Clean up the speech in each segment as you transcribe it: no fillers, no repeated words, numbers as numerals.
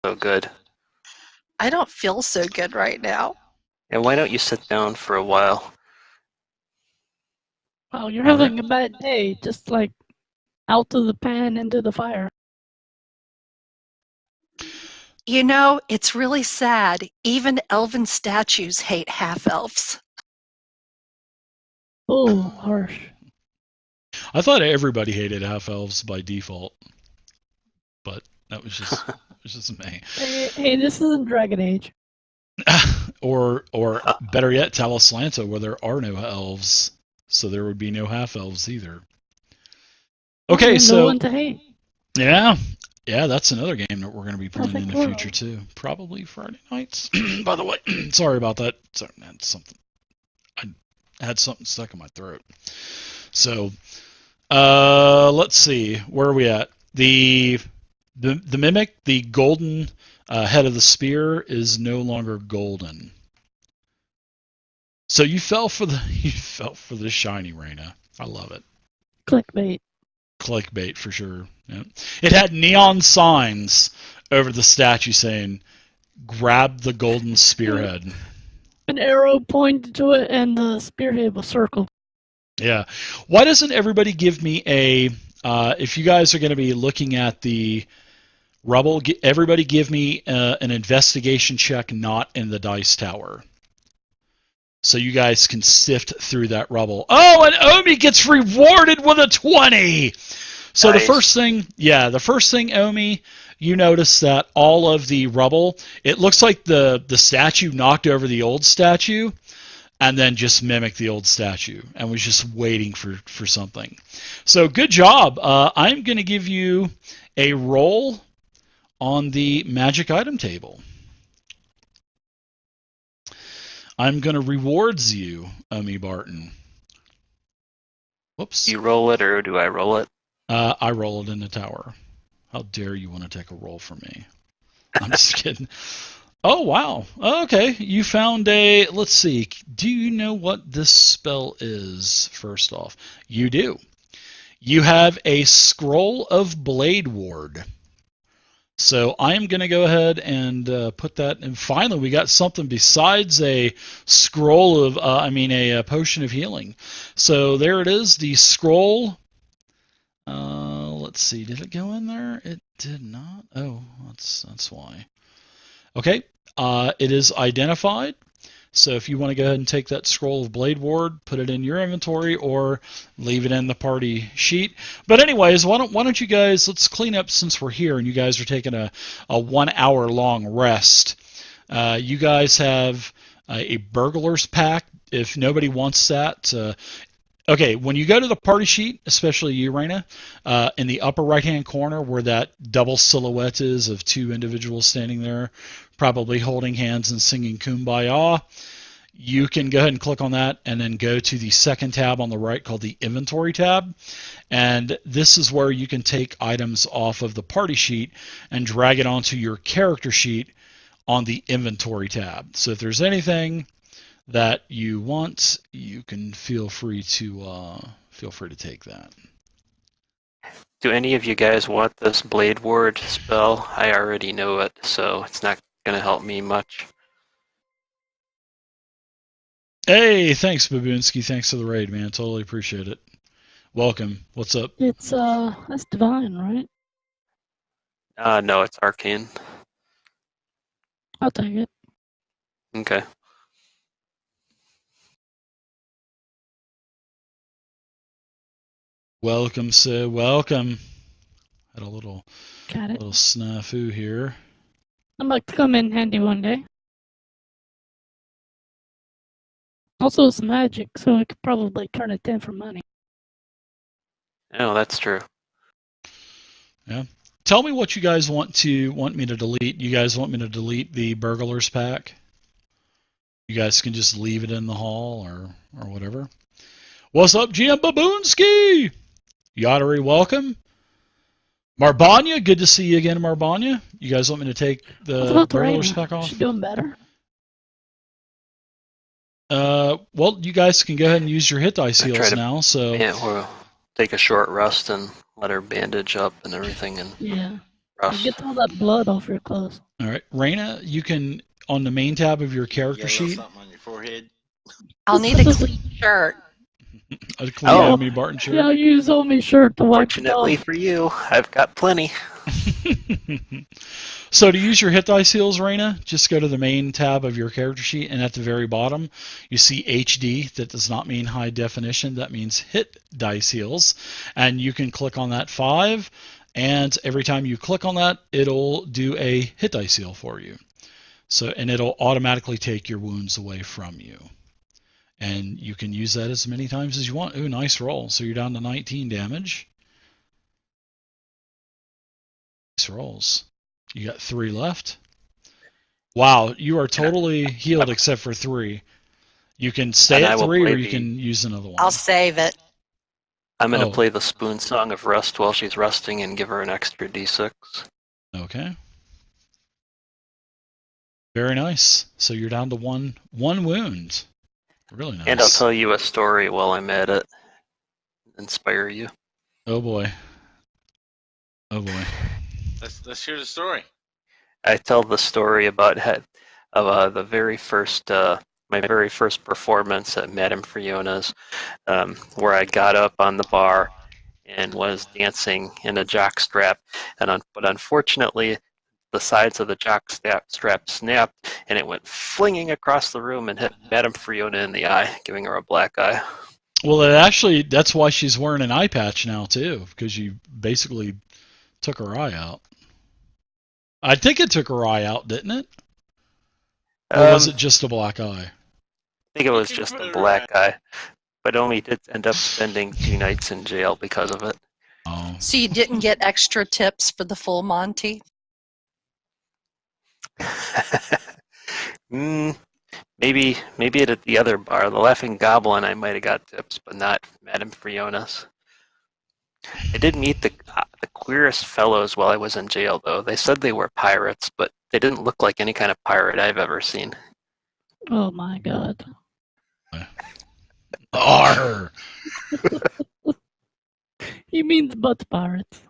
so good. I don't feel so good right now. And why don't you sit down for a while? Well, you're having a bad day, just like out of the pan into the fire. You know, it's really sad. Even elven statues hate half-elves. Oh, harsh. I thought everybody hated half-elves by default, but that was just me. Hey, this isn't Dragon Age. or better yet, Talos Lanta, where there are no elves, so there would be no half-elves either. Okay, no so one to hate. Yeah, that's another game that we're going to be playing Perfect in the future too. Probably Friday nights. By the way, sorry about that. Sorry, man, I had something stuck in my throat. So, let's see, where are we at? The mimic, the golden head of the spear, is no longer golden. So you fell for the shiny Reyna. I love it. Clickbait. Clickbait for sure. Yeah. It had neon signs over the statue saying, "Grab the golden spearhead." An arrow pointed to it, and the spearhead was circled. Yeah. Why doesn't everybody give me a? If you guys are going to be looking at the rubble, everybody give me an investigation check, not in the dice tower, so you guys can sift through that rubble. Oh, and Omi gets rewarded with a 20. So nice. the first thing, Omi, you notice that all of the rubble, it looks like the statue knocked over the old statue and then just mimicked the old statue and was just waiting for something. So good job. I'm going to give you a roll on the magic item table. I'm going to rewards you, Omi Barton. Whoops. You roll it, or do I roll it? I roll it in the tower. How dare you want to take a roll from me? I'm just kidding. Oh, wow. Okay, you found a... Let's see. Do you know what this spell is, first off? You do. You have a Scroll of Blade Ward. So I am going to go ahead and put that... And finally, we got something besides a scroll of... a potion of healing. So there it is, the scroll... let's see, did it go in there? It did not. Oh, that's why. Okay, it is identified. So if you want to go ahead and take that Scroll of Blade Ward, put it in your inventory, or leave it in the party sheet. But anyways, why don't you guys, let's clean up since we're here and you guys are taking a 1 hour long rest. You guys have a burglar's pack. If nobody wants that, okay, when you go to the party sheet, especially you, Reyna, in the upper right-hand corner where that double silhouette is of two individuals standing there, probably holding hands and singing Kumbaya, you can go ahead and click on that and then go to the second tab on the right called the Inventory tab. And this is where you can take items off of the party sheet and drag it onto your character sheet on the Inventory tab. So if there's anything that you want, you can feel free to take that. Do any of you guys want this Blade Ward spell? I already know it, so it's not going to help me much. Hey, thanks, Baboonsky. Thanks for the raid, man. Totally appreciate it. Welcome. What's up? It's that's divine, right? No, it's arcane. I'll take it. Okay. Welcome, Sid. Welcome. Had a little snafu here. I might come in handy one day. Also, it's magic, so I could probably turn it in for money. Oh, that's true. Yeah. Tell me what you guys want me to delete. You guys want me to delete the burglar's pack? You guys can just leave it in the hall or whatever. What's up, GM Baboonsky? Yadari, welcome. Marbanya, good to see you again, Marbanya. You guys want me to take the burglar's pack off? She's doing better. Well, you guys can go ahead and use your hit dice heals now. So yeah, we'll take a short rest and let her bandage up and everything. And yeah. It Rust. gets all that blood off your clothes. All right, Raina, you can on the main tab of your You got character a little sheet. something on your forehead. I'll need a clean shirt. A clean Oh. Enemy Barton shirt. Yeah, use only shirt to wipe it Fortunately off. for you, I've got plenty. So to use your hit dice heals, Raina, just go to the main tab of your character sheet, and at the very bottom, you see HD. That does not mean high definition. That means hit dice heals, and you can click on that 5, and every time you click on that, it'll do a hit dice heal for you. So, and it'll automatically take your wounds away from you. And you can use that as many times as you want. Ooh, nice roll. So you're down to 19 damage. Nice rolls. You got 3 left. Wow, you are totally healed except for 3. You can stay And I at will 3 or play you the- can use another one. I'll save it. I'm going to Oh. play the Spoon Song of Rust while she's rusting and give her an extra d6. Okay. Very nice. So you're down to one wound. Really nice. And I'll tell you a story while I'm at it. Inspire you. Oh boy. Oh boy. Let's hear the story. I tell the story about the very first my very first performance at Madame Friona's, where I got up on the bar and was dancing in a jockstrap, but unfortunately the sides of the jockstrap snapped and it went flinging across the room and hit Madame Friona in the eye, giving her a black eye. Well, that's why she's wearing an eye patch now too, because you basically took her eye out. I think it took her eye out, didn't it? Or was it just a black eye? I think it was just a black eye, but only did end up spending 2 nights in jail because of it. Oh. So you didn't get extra tips for the full Monty? Maybe at the other bar, the Laughing Goblin, I might have got tips, but not Madame Friona's. I did meet the queerest fellows while I was in jail, though. They said they were pirates, but they didn't look like any kind of pirate I've ever seen. Oh my god. Arr! He means butt pirates.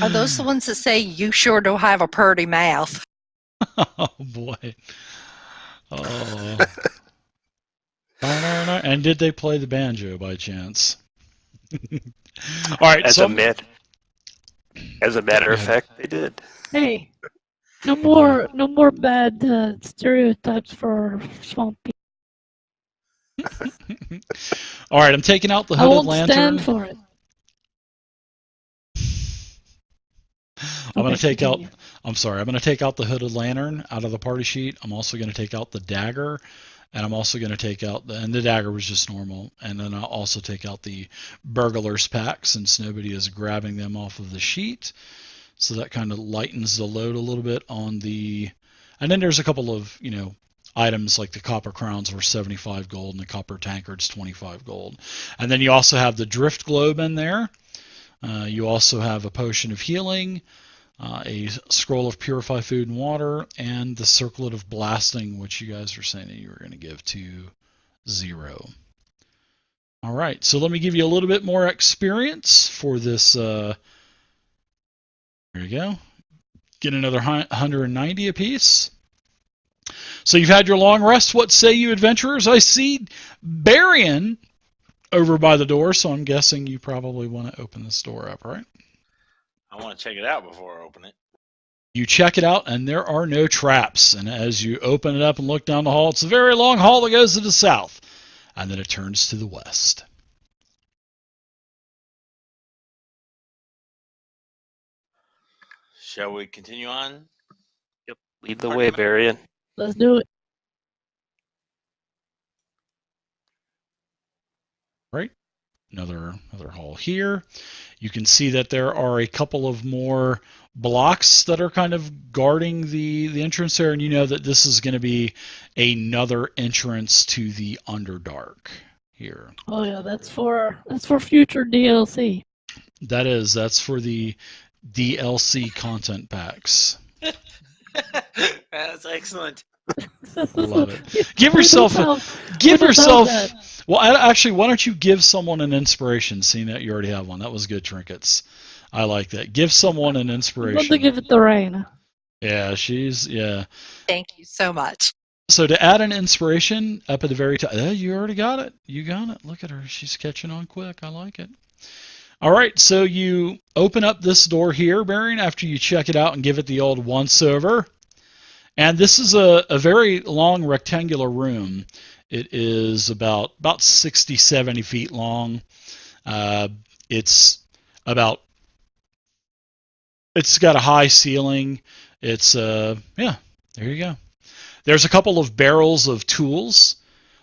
Are those the ones that say, you sure do have a purty mouth? Oh boy. Oh. And did they play the banjo by chance? All right. As a matter of fact, they did. Hey, no more bad stereotypes for swamp people. All right, I'm taking out the I hooded won't lantern. stand for it. I'm going to take out. continue. I'm sorry. I'm going to take out the hooded lantern out of the party sheet. I'm also going to take out the dagger, and I'm also going to take out and the dagger was just normal. And then I'll also take out the burglar's pack since nobody is grabbing them off of the sheet. So that kind of lightens the load a little bit on the. And then there's a couple of items like the copper crowns were 75 gold and the copper tankards 25 gold. And then you also have the drift globe in there. You also have a potion of healing, a scroll of purify food and water, and the circlet of blasting, which you guys were saying that you were going to give to 0. All right, so let me give you a little bit more experience for this. There you go. Get another 190 apiece. So you've had your long rest. What say you, adventurers? I see Barian over by the door, so I'm guessing you probably want to open this door up, right? I want to check it out before I open it. You check it out, and there are no traps. And as you open it up and look down the hall, it's a very long hall that goes to the south, and then it turns to the west. Shall we continue on? Yep. Lead the way, Barian. Let's do it. Right? Another hall here. You can see that there are a couple of more blocks that are kind of guarding the entrance there, and you know that this is going to be another entrance to the Underdark here. Oh yeah, that's for future DLC. That's for the DLC content packs. That's excellent. Love it. Give We yourself don't a, have- give we don't have yourself that. Well, actually, why don't you give someone an inspiration, seeing that you already have one? That was good, Trinkets. I like that. Give someone an I'd love to inspiration. give it to Raina. Yeah, yeah. Thank you so much. So to add an inspiration up at the very top, you already got it. You got it. Look at her. She's catching on quick. I like it. All right, so you open up this door here, Marion, after you check it out and give it the old once-over. And this is a very long rectangular room. It is about 60, 70 feet long. It's got a high ceiling. It's, yeah, there you go. There's a couple of barrels of tools.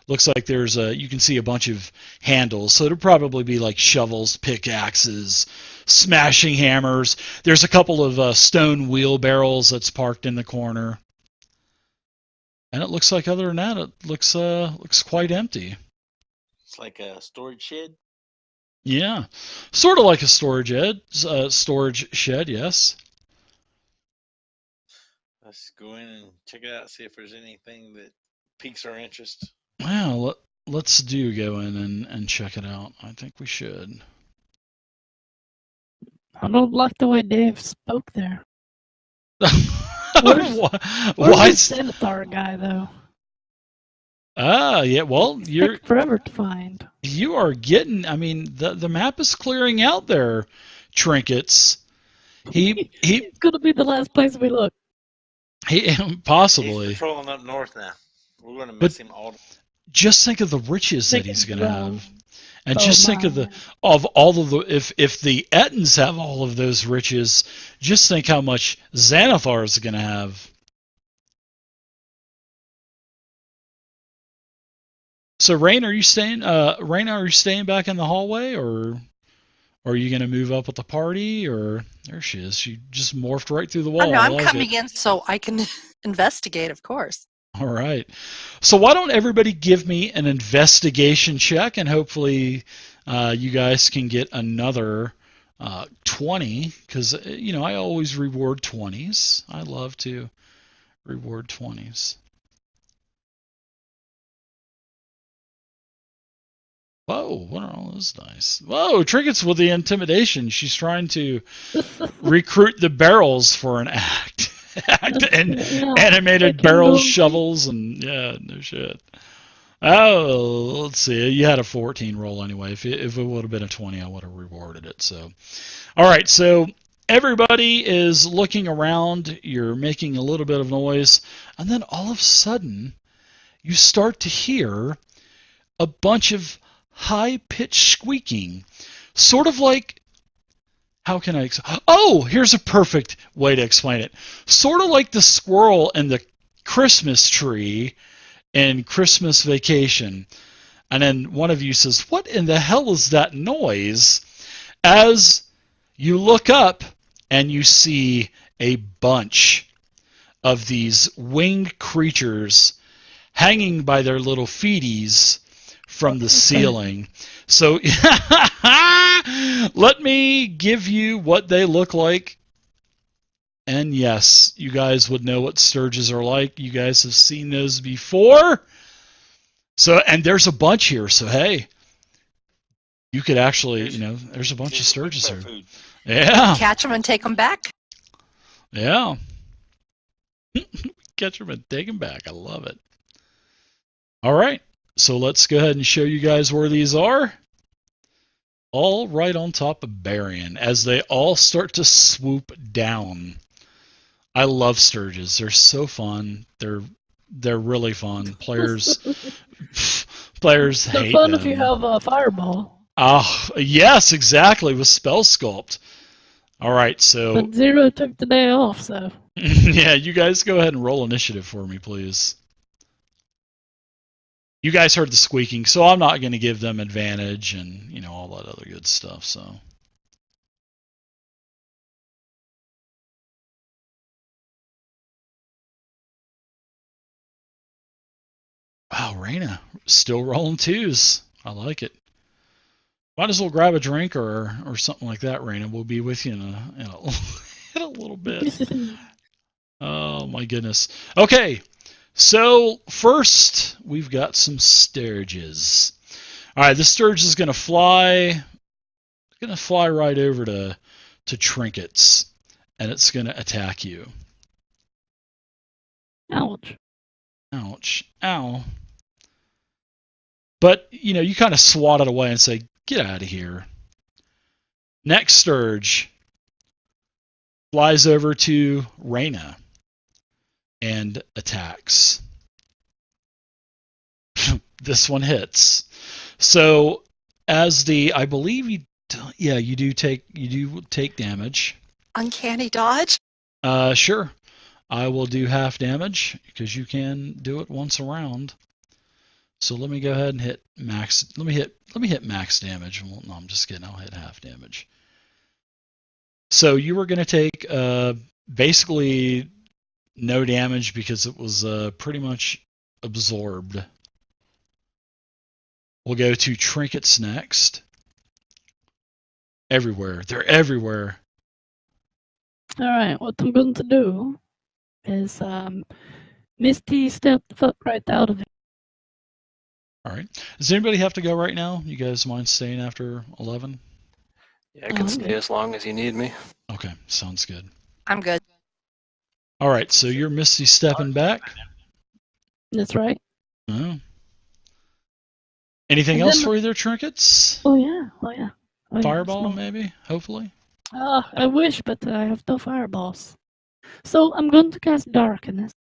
Looks like you can see a bunch of handles. So it'll probably be like shovels, pickaxes, smashing hammers. There's a couple of stone wheelbarrows that's parked in the corner. And it looks like, other than that, it looks quite empty. It's like a storage shed. Yeah, sort of like a storage shed, yes. Let's go in and check it out, see if there's anything that piques our interest. Well, let's go in and check it out. I think we should. I don't like the way Dave spoke there. Where's the Senator guy, though? Yeah, well, It took forever to find. You are getting, I mean, the map is clearing out there, Trinkets. It's going to be the last place we look. Possibly. He's patrolling up north now. We're going to miss him all. Just think of the riches that he's going to have. And just think my. of all of the, if the Ettins have all of those riches, just think how much Xanathar is going to have. So Rain, are you staying back in the hallway, or are you going to move up with the party? Or there she is. She just morphed right through the wall. Oh, no, I'm coming in so I can investigate, of course. All right. So why don't everybody give me an investigation check, and hopefully you guys can get another 20, because I always reward 20s. I love to reward 20s. Whoa, what are all those dice? Whoa, Trinkets with the intimidation. She's trying to recruit the barrels for an act. And animated barrels, shovels, and yeah, no shit. Oh, let's see. You had a 14 roll anyway. If it would have been a 20, I would have rewarded it. So, all right. So everybody is looking around. You're making a little bit of noise, and then all of a sudden, you start to hear a bunch of high-pitched squeaking, sort of like. How can I? Oh, here's a perfect way to explain it. Sort of like the squirrel and the Christmas tree in Christmas Vacation. And then one of you says, "What in the hell is that noise?" As you look up and you see a bunch of these winged creatures hanging by their little feeties from the ceiling. So let me give you what they look like. And yes, you guys would know what sturges are like. You guys have seen those before. So, and there's a bunch here. So, hey, you could actually, there's a bunch of sturges here. Food. Yeah. Catch them and take them back. Yeah. Catch them and take them back. I love it. All right. So let's go ahead and show you guys where these are. All right on top of Barian as they all start to swoop down. I love sturges. They're so fun. They're really fun. Players hate fun them. if you have a fireball. Yes, exactly, with spell sculpt. All right, so But Zero took the day off, so. yeah, you guys go ahead and roll initiative for me, please. You guys heard the squeaking, so I'm not going to give them advantage and, all that other good stuff, so. Wow, Raina, still rolling twos. I like it. Might as well grab a drink or something like that, Raina. We'll be with you in a little bit. Oh, my goodness. Okay. So first, we've got some sturges. All right, this Sturge is gonna fly. Gonna fly right over to Trinkets, and it's gonna attack you. Ouch. Ouch! Ow! But you kind of swat it away and say, "Get out of here." Next Sturge flies over to Reyna and attacks. This one hits. So as I believe you do take damage. Uncanny dodge? Sure. I will do half damage because you can do it once a round. So let me go ahead and hit max. Let me hit max damage. Well, no, I'm just kidding. I'll hit half damage. So you were going to take basically no damage because it was pretty much absorbed. We'll go to Trinkets next. Everywhere. They're everywhere. All right, what I'm going to do is Misty step the fuck right out of it. All right. Does anybody have to go right now? You guys mind staying after 11? Yeah, I can stay as long as you need me. Okay, sounds good. I'm good. All right, so you're Misty stepping back. That's right. Oh. Anything And else then- for you there, Trinkets? Oh yeah. Oh yeah. Fireball, Smoke. maybe? Hopefully? I wish, but I have no fireballs. So I'm going to cast Darkness.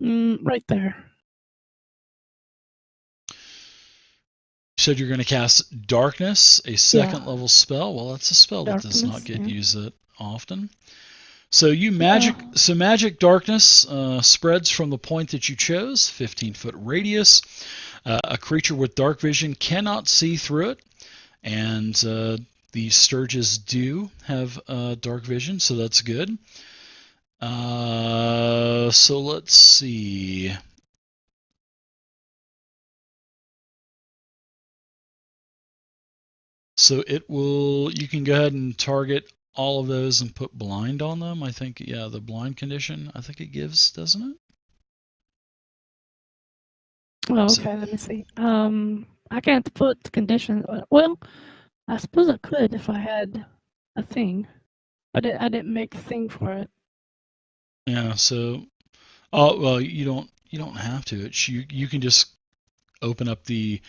Right there. You said you're going to cast Darkness, a second level spell. Well, that's a spell that does not get used that often. So magic darkness spreads from the point that you chose, 15-foot radius. A creature with dark vision cannot see through it, and the Sturges do have dark vision, so that's good. So let's see. So you can go ahead and target all of those and put blind on them. I think, yeah, the blind condition, I think it gives, doesn't it? Oh, okay, let me see. I can't put conditions. Well, I suppose I could if I had a thing, but I didn't make a thing for it. Yeah. So, well, you don't have to. You can just open up the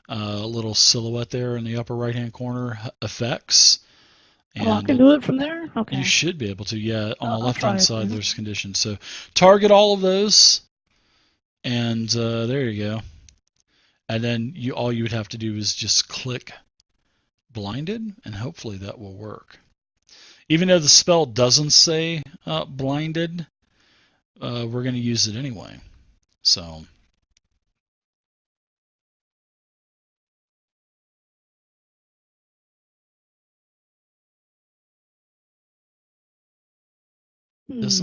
little silhouette there in the upper right-hand corner, effects. And I can do it from there? Okay. You should be able to, yeah. On the I'll left-hand try it side, then. there's conditions. So target all of those, and there you go. And then all you would have to do is just click blinded, and hopefully that will work. Even though the spell doesn't say blinded, we're going to use it anyway. So. Does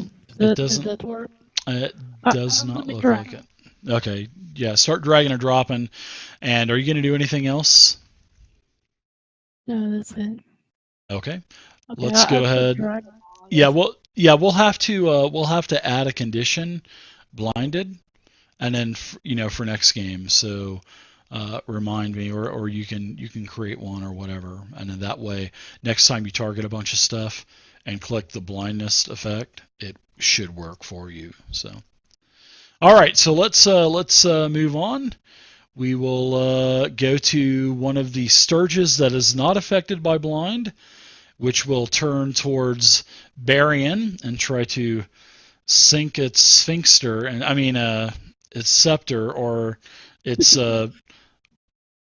that work? It does not look like it. Okay, yeah, start dragging or dropping. And are you going to do anything else? No, that's it. Okay, let's go ahead. Yeah, we'll have to add a condition, blinded, and then for next game. So remind me, or you can create one or whatever, and then that way next time you target a bunch of stuff and click the blindness effect, it should work for you. So, all right, so let's move on. We will go to one of the Sturges that is not affected by blind, which will turn towards Barian and try to sink its sphinxter, and I mean its scepter or its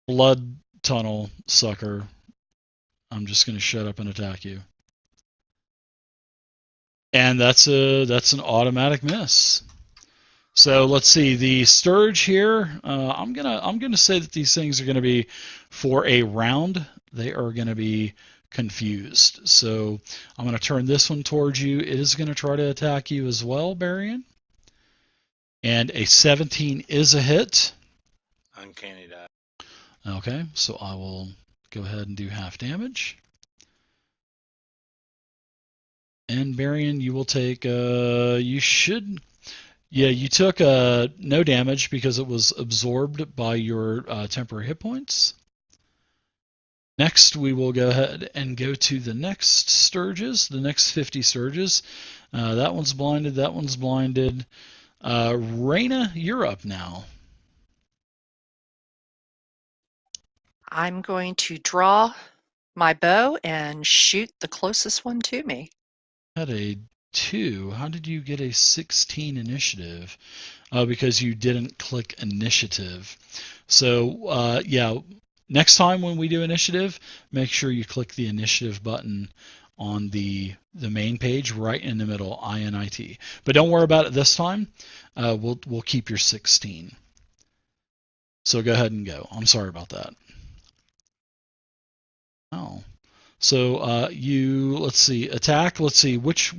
blood tunnel sucker. I'm just going to shut up and attack you. And that's an automatic miss. So let's see, the Sturge here. I'm gonna say that these things are gonna be for a round. They are gonna be confused. So I'm gonna turn this one towards you. It is gonna try to attack you as well, Barian. And a 17 is a hit. Uncanny die. Okay, so I will go ahead and do half damage. And Barian, you will take. You should. Yeah, you took no damage because it was absorbed by your temporary hit points. Next, we will go ahead and go to the next Sturges, the next 50 Sturges. That one's blinded. That one's blinded. Raina, you're up now. I'm going to draw my bow and shoot the closest one to me. Had a 2. How did you get a 16 initiative? Because you didn't click initiative. So, yeah, next time when we do initiative, make sure you click the initiative button on the main page right in the middle, INIT. But don't worry about it this time. We'll keep your 16. So go ahead and go. I'm sorry about that. Oh. So you, let's see, attack. Let's see, which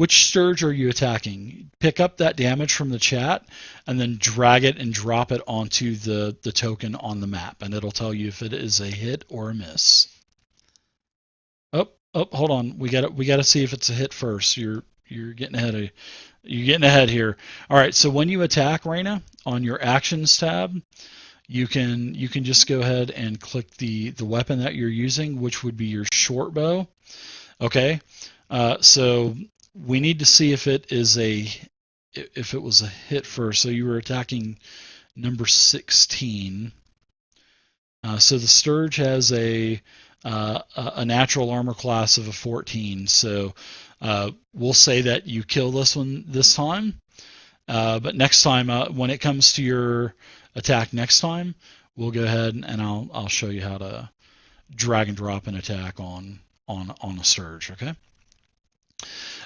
Sturge are you attacking? Pick up that damage from the chat and then drag it and drop it onto the token on the map, and it'll tell you if it is a hit or a miss. Oh, hold on. We got to see if it's a hit first. You're getting ahead here. All right. So when you attack, Raina, on your actions tab, you can just go ahead and click the weapon that you're using, which would be your short bow. Okay. So we need to see if it was a hit first. So you were attacking number 16. So the Sturge has a natural armor class of a 14. So we'll say that you kill this one this time. But next time, when it comes to your attack next time, we'll go ahead and I'll show you how to drag and drop an attack on a Sturge. Okay.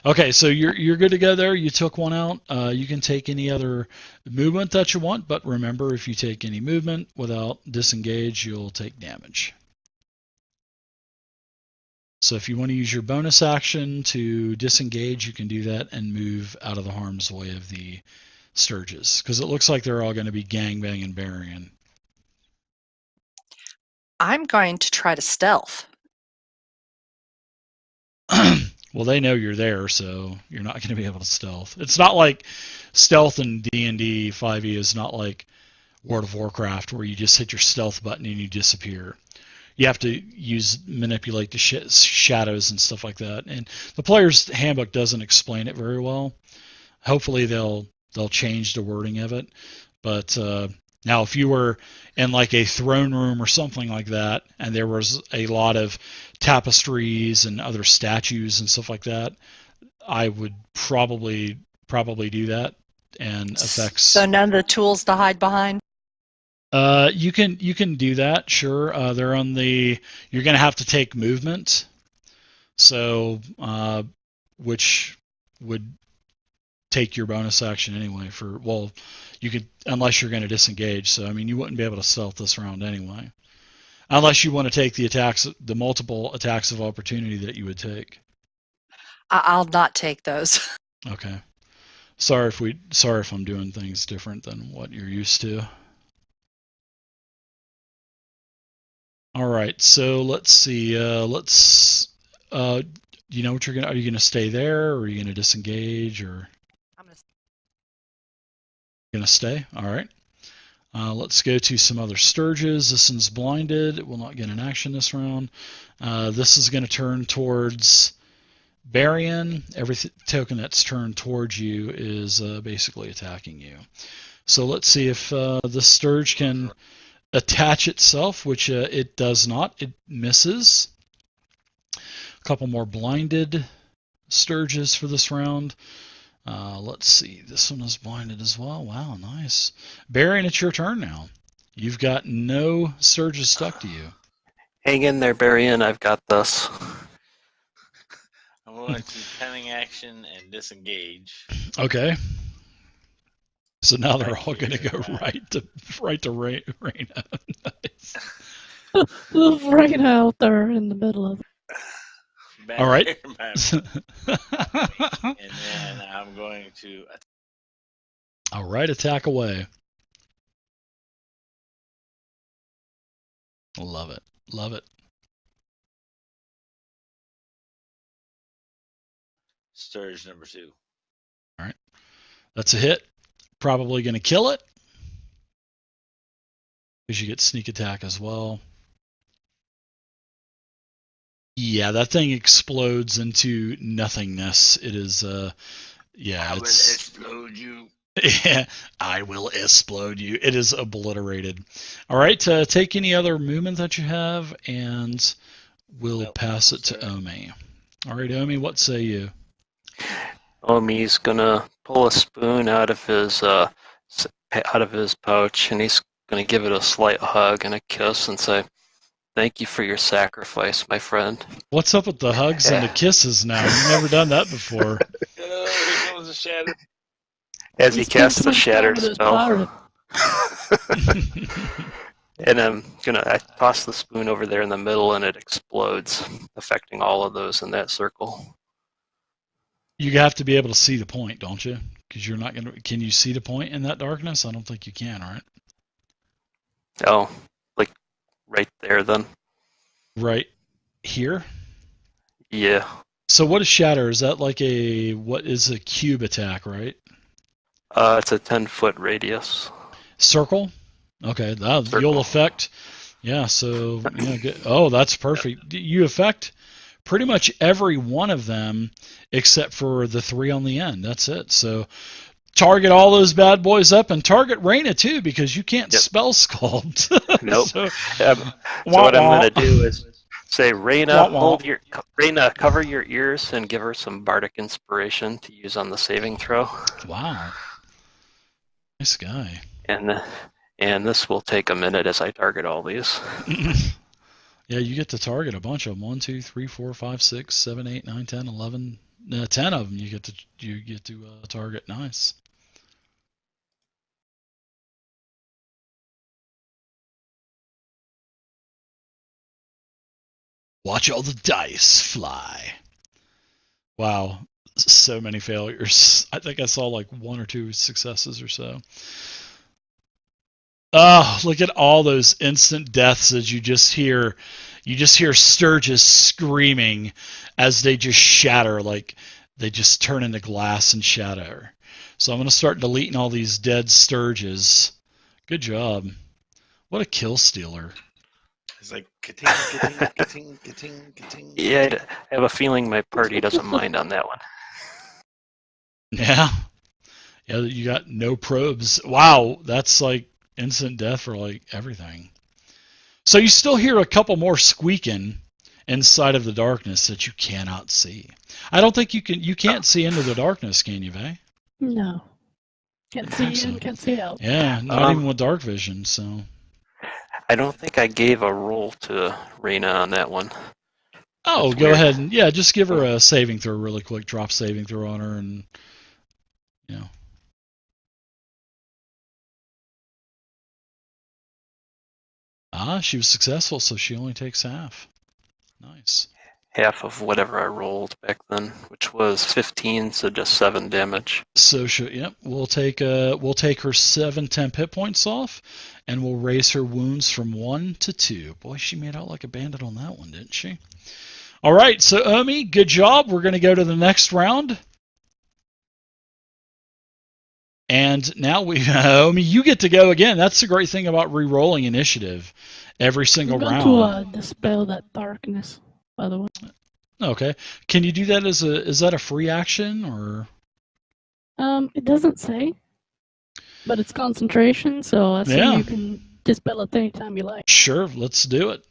Okay, so you're good to go there. You took one out. You can take any other movement that you want, but remember, if you take any movement without disengage, you'll take damage. So if you want to use your bonus action to disengage, you can do that and move out of the harm's way of the Sturges, because it looks like they're all going to be gangbanging Barian. I'm going to try to stealth. Well, they know you're there, so you're not going to be able to stealth. It's not like stealth in D&D 5e is not like World of Warcraft where you just hit your stealth button and you disappear. You have to manipulate the shadows and stuff like that. And the player's handbook doesn't explain it very well. Hopefully they'll change the wording of it. But now if you were in like a throne room or something like that, and there was a lot of tapestries and other statues and stuff like that, I would probably do that. And effects. So none of the tools to hide behind? You can do that, sure. They're on the. You're going to have to take movement, so which would take your bonus action anyway. You could, unless you're going to disengage. So I mean, you wouldn't be able to stealth this round anyway, unless you want to take the multiple attacks of opportunity that you would take. I'll not take those. Okay. Sorry if I'm doing things different than what you're used to. All right, so let's see. Do you know what are you gonna stay there, or are you gonna disengage, or? I'm gonna stay. All right. Let's go to some other Sturges. This one's blinded. It will not get an action this round. This is gonna turn towards Barian. Every token that's turned towards you is basically attacking you. So let's see if the Sturge can attach itself, which it does not. It misses. A couple more blinded Sturges for this round. Let's see. This one is blinded as well. Wow, nice. Barian, it's your turn now. You've got no Sturges stuck to you. Hang in there, Barian. I've got this. I'm going to cunning action and disengage. Okay. So now they're Right all going to here, go right to Raina. Nice. Right out there in the middle of it. Back All right. here, and then I'm going to attack. All right, attack away. Love it. Love it. surge number 2. All right. That's a hit. Probably going to kill it. Because you get sneak attack as well. Yeah, that thing explodes into nothingness. It is, yeah, I will it's. explode you. Yeah, I will explode you. It is obliterated. All right, take any other movement that you have, and we'll Nope, pass it to sorry. Omi. All right, Omi, what say you? Omi's gonna pull a spoon out of his pouch, and he's gonna give it a slight hug and a kiss, and say, "Thank you for your sacrifice, my friend." What's up with the hugs and the kisses now? You've never done that before. Here comes the shatter. As he He spent casts too the much time shattered with his spell. pirate. And I toss the spoon over there in the middle, and it explodes, affecting all of those in that circle. You have to be able to see the point, don't you? Because you're not going to. Can you see the point in that darkness? I don't think you can, right? Oh, like right there then? Right here? Yeah. So what is shatter? Is that like what is a cube attack, right? It's a 10-foot radius. Circle? Okay, Circle. you'll affect. Yeah, so yeah, good. Oh, that's perfect. You affect pretty much every one of them except for the 3 on the end. That's it. So target all those bad boys up, and target Raina too, because you can't spell sculpt. Nope. So, So what I'm gonna do is say, Raina, Raina, cover your ears and give her some bardic inspiration to use on the saving throw. Wow. Nice guy. And this will take a minute as I target all these. Yeah, you get to target a bunch of them. 1, 2, 3, 4, 5, 6, 7, 8, 9, 10, 11, 10 of them. You get to target. Nice. Watch all the dice fly. Wow, so many failures. I think I saw like 1 or 2 successes or so. Oh, look at all those instant deaths as you just hear Sturgis screaming as they just shatter, like they just turn into glass and shatter. So I'm going to start deleting all these dead Sturges. Good job. What a kill stealer. It's like ka-ting, ka-ting, ka-ting, ka-ting, ka-ting. Yeah, I have a feeling my party doesn't mind on that one. Yeah. Yeah, you got no probes. Wow, that's like instant death for like everything. So you still hear a couple more squeaking inside of the darkness that you cannot see. I don't think you can't see into the darkness, can you, Vay? No. Can't see in, can't see out. Yeah, not even with dark vision, so. I don't think I gave a roll to Raina on that one. Oh, That's go weird. ahead and just give her a saving throw really quick. Drop saving throw on her, and she was successful, so she only takes half. Nice. Half of whatever I rolled back then, which was 15, so just 7 damage. So we'll take her 7 temp hit points off, and we'll raise her wounds from 1 to 2. Boy, she made out like a bandit on that one, didn't she? All right, so Omi, good job. We're going to go to the next round. And now Omi, you get to go again. That's the great thing about re-rolling initiative every single round. I'm going to dispel that darkness, by the way. Okay. Can you do that is that a free action, or? It doesn't say, but it's concentration, so I assume you can dispel it anytime you like. Sure, let's do it.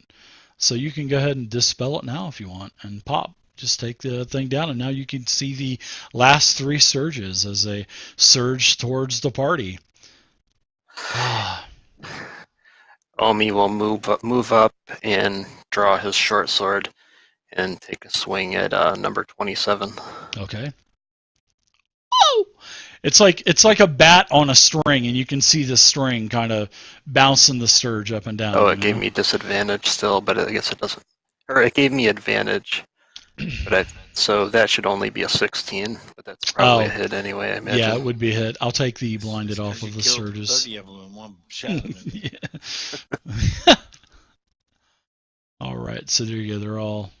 So you can go ahead and dispel it now if you want, and pop. Just take the thing down, and now you can see the last 3 surges as they surge towards the party. Omi will move up and draw his short sword and take a swing at number 27. Okay. Oh! It's like a bat on a string, and you can see the string kind of bouncing the Sturge up and down. Oh, it gave me disadvantage still, but I guess it doesn't. Or it gave me advantage. So that should only be a 16, but that's probably a hit anyway, I imagine. Yeah, it would be a hit. I'll take the blinded off of the killed Surges. 30 of them in one shot. Yeah. All right, so there you go. They're all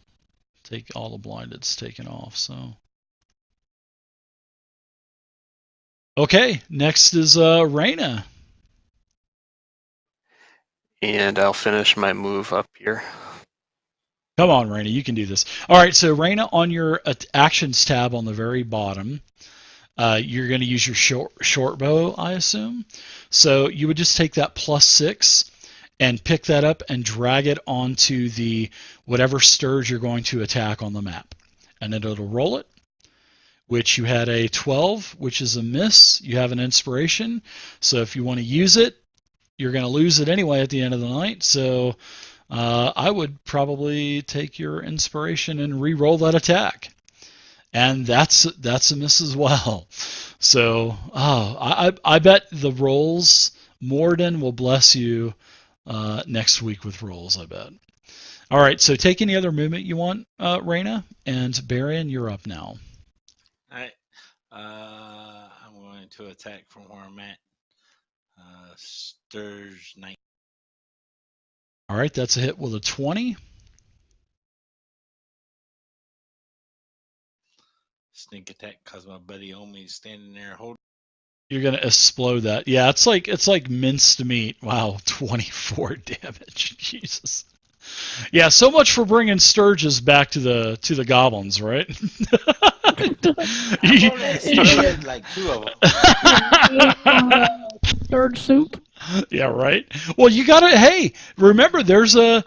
the blindeds taken off. So Okay, next is Raina. And I'll finish my move up here. Come on, Raina, you can do this. All right, so Raina, on your actions tab on the very bottom, you're going to use your short bow, I assume. So you would just take that +6 and pick that up and drag it onto the whatever stirge you're going to attack on the map, and then it'll roll it. Which you had a 12, which is a miss. You have an inspiration, so if you want to use it, you're going to lose it anyway at the end of the night. So I would probably take your inspiration and re-roll that attack, and that's a miss as well. So I bet the rolls Morden will bless you next week with rolls. I bet. All right, so take any other movement you want, Raina, and Barian, you're up now. All right. I'm going to attack from where I'm at. Sturge 9. All right, that's a hit with a 20. Sneak attack because my buddy Omi's standing there holding. You're gonna explode that. Yeah, it's like minced meat. Wow, 24 damage. Jesus. Yeah, so much for bringing Sturges back to the goblins, right? I've already stirred like 2 of them. Third soup. Yeah, right. Well, you gotta. Hey, remember, there's a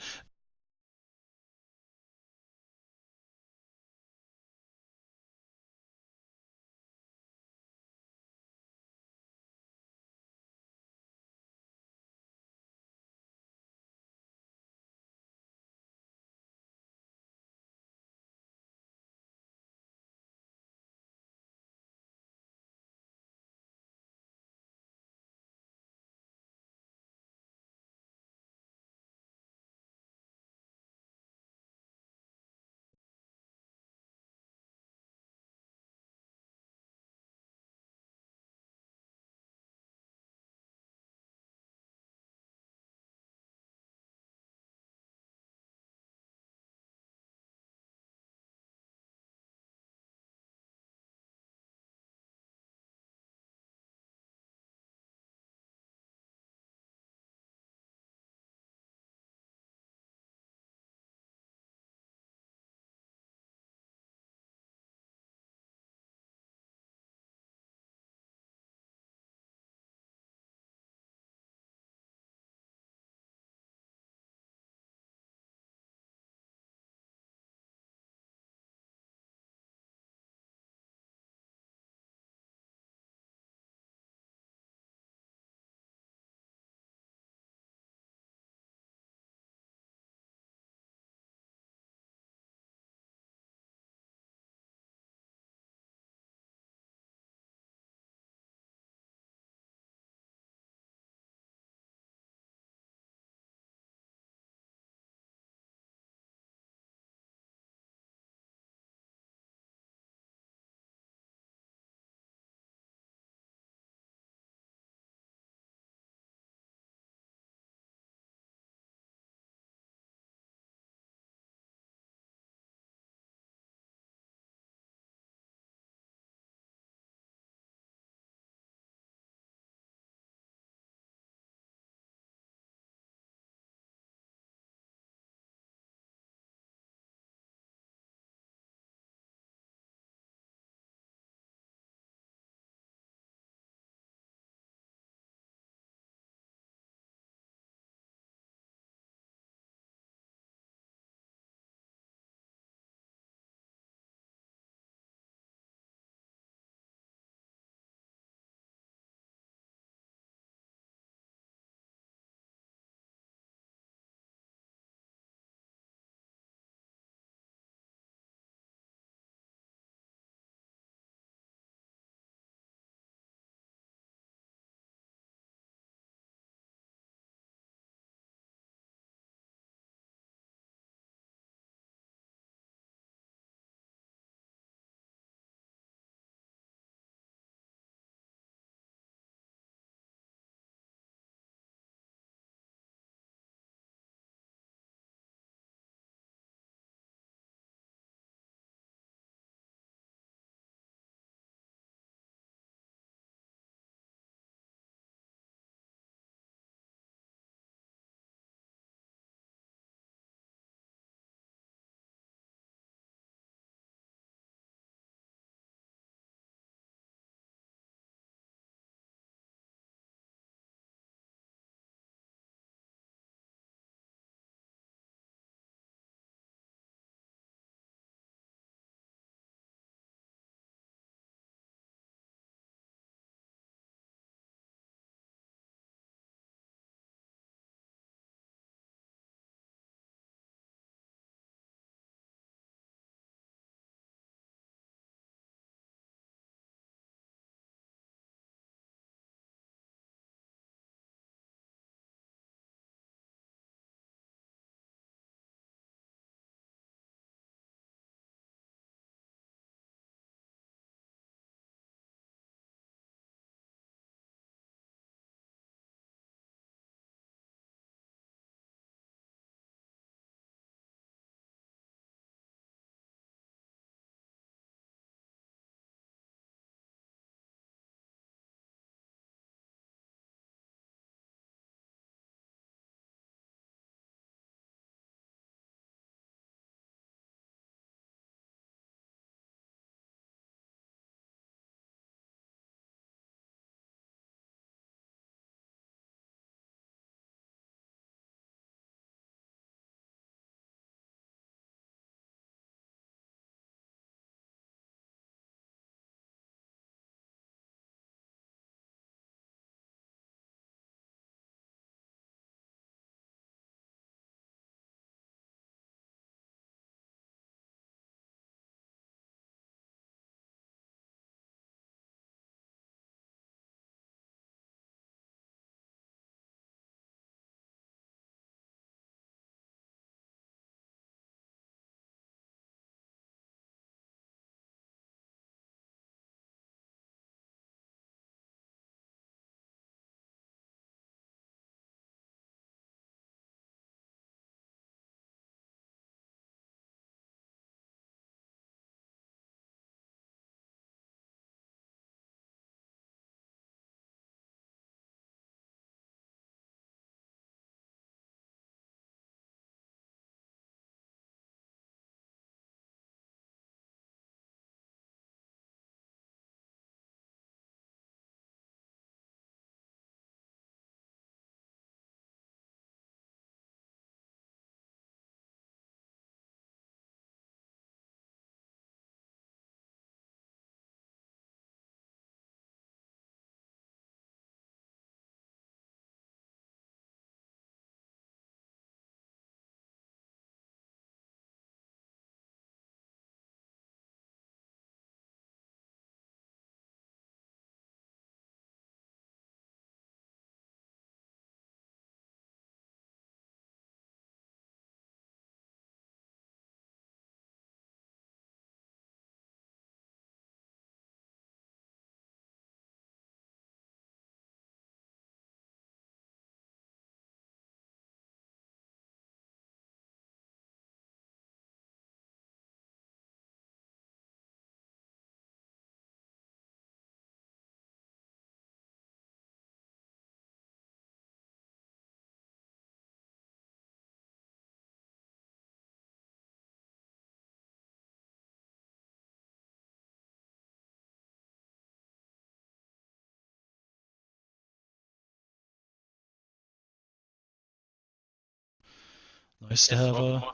Nice to Yes, have welcome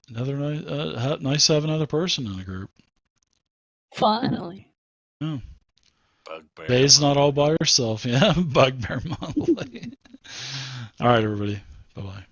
another nice to have another person in the group. Finally. Yeah. Bugbear. Bay's not all by herself. Yeah, bugbear monthly. All right, everybody. Bye bye.